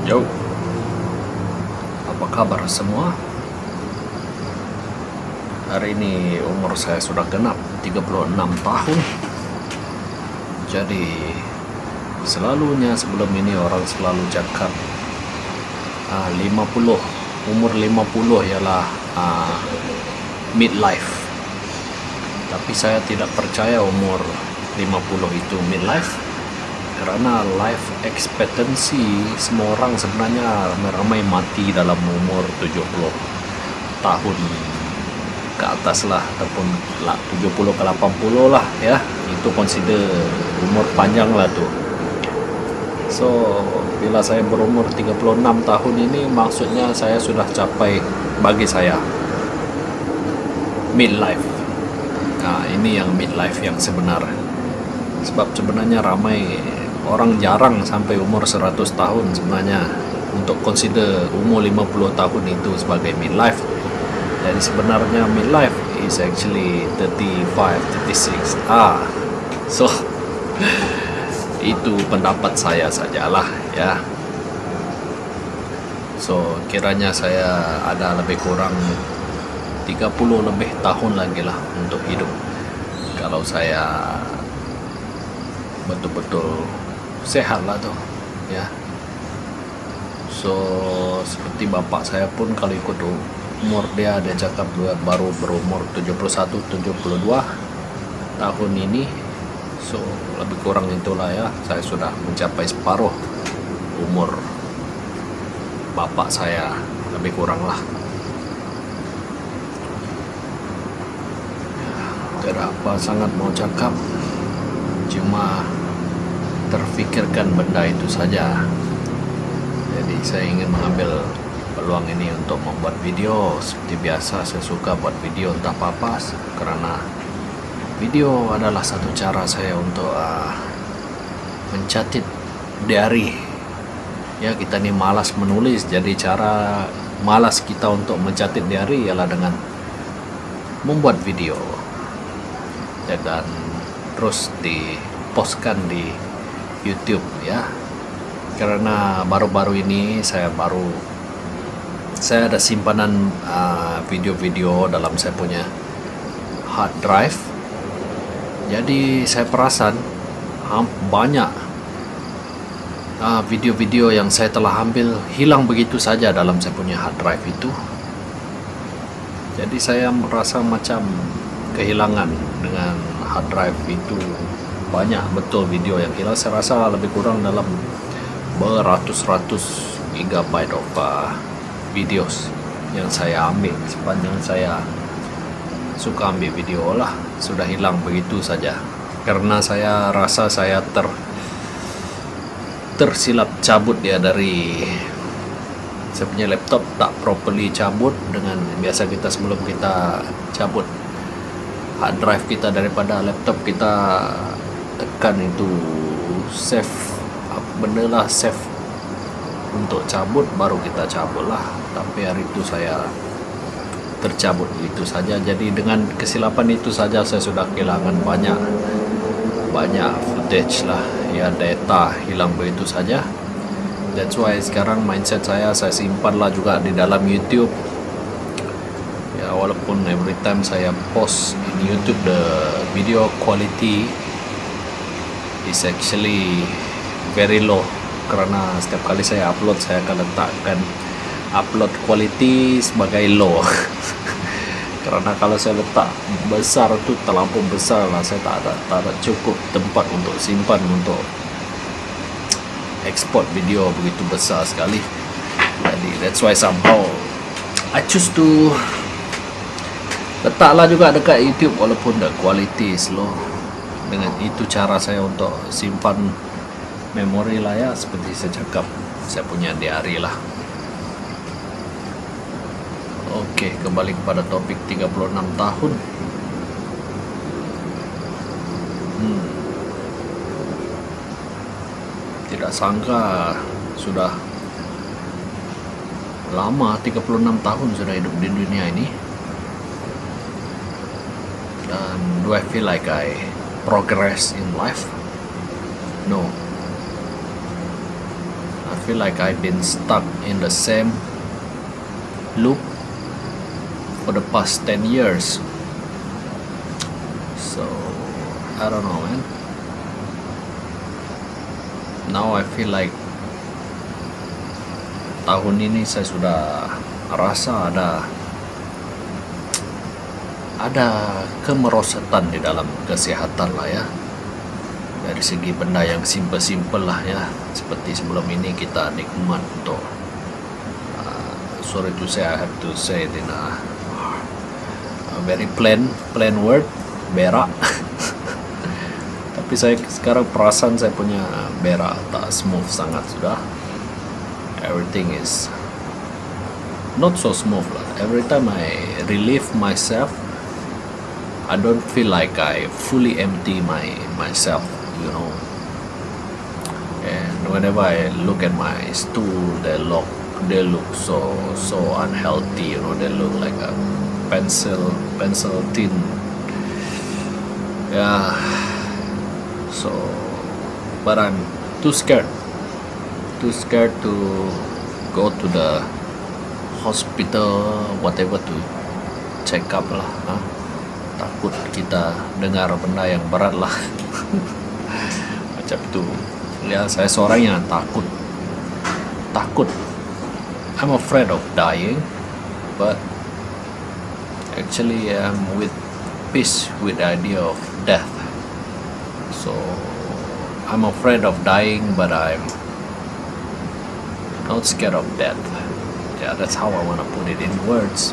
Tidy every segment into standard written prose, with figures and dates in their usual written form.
Yo, apa kabar semua? Hari ini umur saya sudah genap 36 tahun. Jadi selalunya sebelum ini orang selalu cakap 50, umur 50 ialah midlife. Tapi saya tidak percaya umur 50 itu midlife, karena life expectancy semua orang sebenarnya ramai mati dalam umur 70 tahun ke atas lah, ataupun 70 ke 80 lah ya, itu consider umur panjang lah tuh. So bila saya berumur 36 tahun ini, maksudnya saya sudah capai, bagi saya, midlife. Nah, ini yang midlife yang sebenar. Sebab sebenarnya ramai orang jarang sampai umur 100 tahun sebenarnya untuk consider umur 50 tahun itu sebagai midlife. Jadi sebenarnya midlife is actually 35, 36. So itu pendapat saya sajalah ya. So kiranya saya ada lebih kurang 30 lebih tahun lagi lah untuk hidup, kalau saya betul-betul sehat lah tuh ya. So seperti bapak saya pun kalau ikut umur dia cakap baru berumur 71, 72 tahun ini. So lebih kurang itulah ya, saya sudah mencapai separuh umur bapak saya, lebih kurang lah. Tidak apa sangat mau cakap, cuma terfikirkan benda itu saja. Jadi saya ingin mengambil peluang ini untuk membuat video. Seperti biasa saya suka buat video entah apa, karena video adalah satu cara saya untuk mencatat diary. Ya, kita ni malas menulis, jadi cara malas kita untuk mencatat diary ialah dengan membuat video dan terus dipostkan di YouTube ya. Karena baru-baru ini saya ada simpanan video-video dalam saya punya hard drive. Jadi saya perasan banyak video-video yang saya telah ambil hilang begitu saja dalam saya punya hard drive itu. Jadi saya merasa macam kehilangan dengan hard drive itu. Banyak betul video yang hilang. Saya rasa lebih kurang dalam beratus-ratus gigabyte of videos yang saya ambil sepanjang saya suka ambil video lah, sudah hilang begitu saja. Karena saya rasa saya tersilap cabut dia dari saya punya laptop, tak properly cabut dengan biasa kita sebelum kita cabut hard drive kita daripada laptop, kita tekan itu save benda lah, save untuk cabut, baru kita cabut lah. Tapi hari itu saya tercabut begitu saja. Jadi dengan kesilapan itu saja saya sudah kehilangan banyak footage lah ya, data hilang begitu saja. That's why sekarang mindset saya simpan lah juga di dalam YouTube ya, walaupun every time saya post in YouTube the video quality is actually very low, karena setiap kali saya upload saya akan letakkan upload quality sebagai low. Karena kalau saya letak besar tu terlampau besar lah, saya tak ada cukup tempat untuk simpan, untuk export video begitu besar sekali. Jadi that's why somehow I choose to letaklah juga dekat YouTube walaupun the quality is low. Dengan itu cara saya untuk simpan memori lah ya, seperti saya cakap, saya punya diary lah. Oke, kembali kepada topik 36 tahun. Tidak sangka sudah lama, 36 tahun sudah hidup di dunia ini. Dan do I feel like I progress in life? No. I feel like I've been stuck in the same loop for the past 10 years. So I don't know, man. Now I feel like tahun ini saya sudah rasa ada kemerosotan di dalam kesehatan lah ya, dari segi benda yang simple-simple lah ya, seperti sebelum ini kita nikmat untuk sorry to say, I have to say it in a very plain word, berak. Tapi saya sekarang perasan saya punya berak tak smooth sangat sudah. Everything is not so smooth lah. Every time I relieve myself, I don't feel like I fully empty myself, you know. And whenever I look at my stool, they look so unhealthy, you know. They look like a pencil tin. Yeah. So, but I'm too scared to go to the hospital, whatever, to check up lah. Takut kita dengar benda yang berat lah. Macam itu ya, saya seorang yang takut. I'm afraid of dying, but actually I'm with peace with the idea of death. So I'm afraid of dying, but I'm not scared of death. Yeah, that's how I wanna put it in words.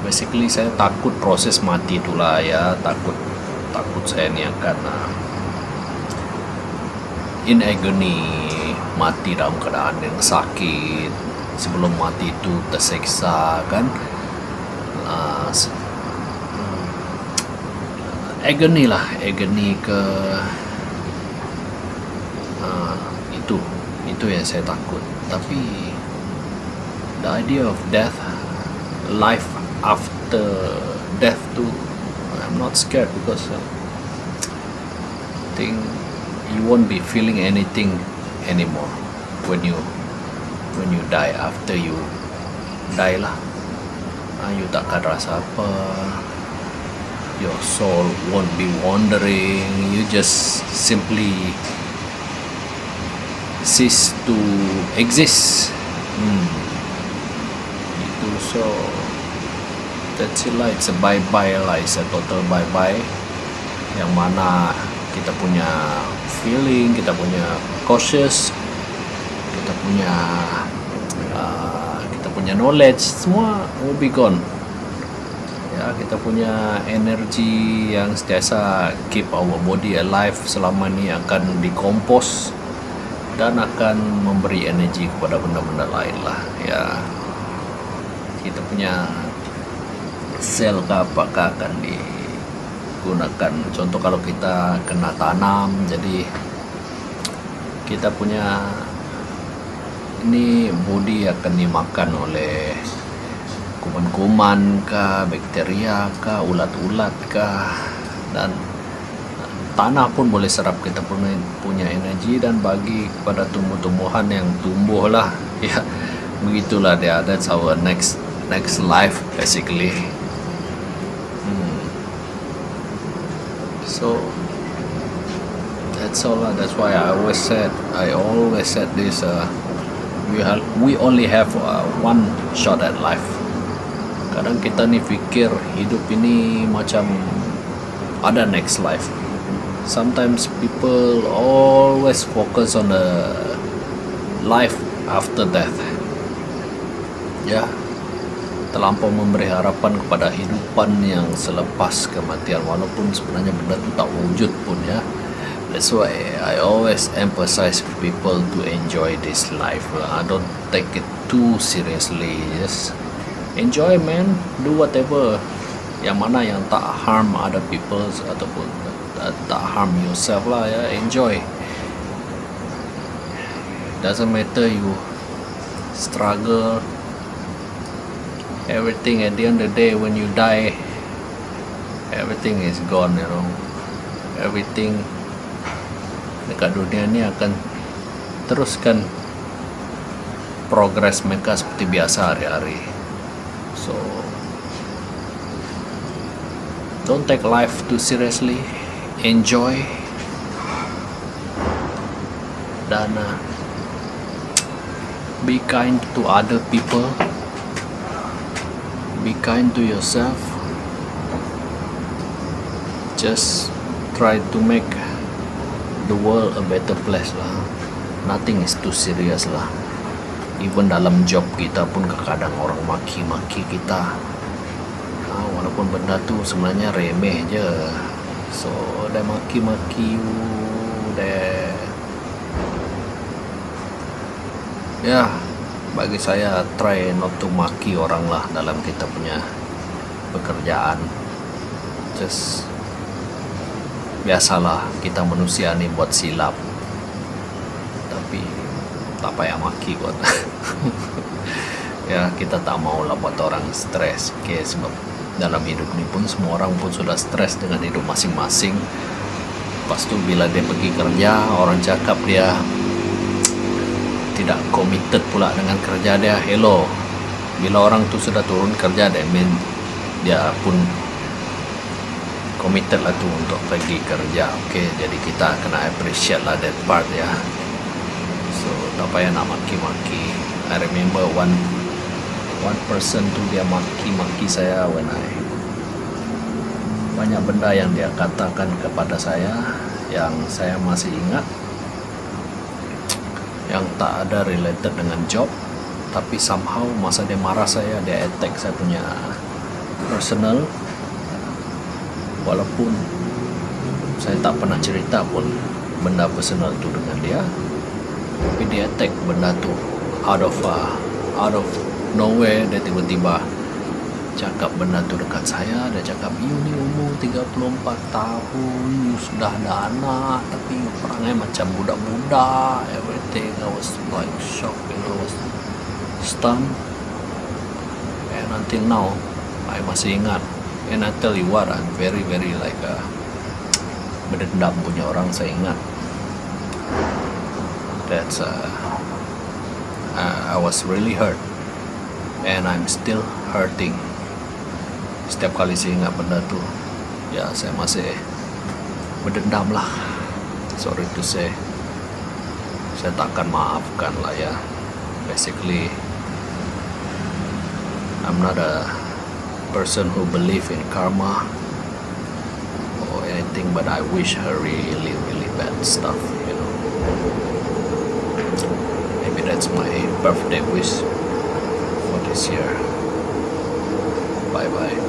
Basically saya takut proses mati itulah ya, takut saya ini akan in agony, mati dalam keadaan yang sakit, sebelum mati itu tersiksa kan, agony ke itu yang saya takut. Tapi the idea of death, life after death too, I'm not scared, because I think you won't be feeling anything anymore when you die. After you die lah, you takkan rasa apa, your soul won't be wandering, you just simply cease to exist. Itu. So that's it lah, it's a bye-bye lah, it's a total bye-bye, yang mana kita punya feeling, kita punya cautious, kita punya knowledge, semua will be gone ya. Kita punya energi yang setiasa keep our body alive selama ini akan decompose dan akan memberi energi kepada benda-benda lain lah ya. Kita punya sel ke apakah akan digunakan, contoh kalau kita kena tanam, jadi kita punya ini body akan dimakan oleh kuman-kuman kah, bakteria kah, ulat-ulat kah, dan tanah pun boleh serap kita punya energi dan bagi kepada tumbuh-tumbuhan yang tumbuh lah ya. Begitulah dia, that's our next life basically. So that's all lah. That's why I always said this, we only have one shot at life. Kadang kita nih pikir hidup ini macam ada next life. Sometimes people always focus on the life after death. Ya, terlampau memberi harapan kepada kehidupan yang selepas kematian, walaupun sebenarnya benda itu tak wujud pun ya. That's why I always emphasize people to enjoy this life. I don't take it too seriously. Just enjoy, man. Do whatever yang mana yang tak harm other people ataupun tak harm yourself lah ya. Enjoy. Doesn't matter you struggle, everything at the end of the day when you die, everything is gone, you know. Everything dekat dunia ni akan teruskan progres mereka seperti biasa hari-hari. So don't take life too seriously, enjoy, dan be kind to other people, be kind to yourself. Just try to make the world a better place lah. Nothing is too serious lah. Even dalam job kita pun kadang orang maki-maki kita. Walaupun benda tu sebenarnya remeh je. So dia maki-maki you, dia ya, bagi saya try not to maki orang lah dalam kita punya pekerjaan. Just biasalah, kita manusia ni buat silap, tapi tak payah maki kot. Ya, kita tak mau lah buat orang stres. Okay, sebab dalam hidup ni pun semua orang pun sudah stres dengan hidup masing-masing. Lepas tu bila dia pergi kerja, orang cakap dia tidak committed pula dengan kerja dia. Hello, bila orang tu sudah turun kerja, that mean dia pun committed lah tu untuk pergi kerja. Okay, jadi kita kena appreciate lah that part ya. So tak payah nak maki-maki. I remember one person tu dia maki-maki saya when banyak benda yang dia katakan kepada saya yang saya masih ingat, yang tak ada related dengan job, tapi somehow masa dia marah saya, dia attack saya punya personal, walaupun saya tak pernah cerita pun benda personal tu dengan dia, tapi dia attack benda tu out of nowhere. Dia tiba-tiba cakap benda tu dekat saya. Dia cakap, you ni umur 34 tahun, you sudah ada anak, tapi you perangai macam budak-budak, everything. I was like shocked, I was stunned, and until now I masih ingat. And I tell you what, I'm very like berdendam punya orang, saya ingat. That's I was really hurt, and I'm still hurting. Setiap kali saya ingat benda tu, ya saya masih berdendam lah. Sorry to say, saya takkan maafkan lah ya. Basically, I'm not a person who believe in karma or anything, but I wish her really bad stuff, you know. Maybe that's my birthday wish for this year. Bye bye.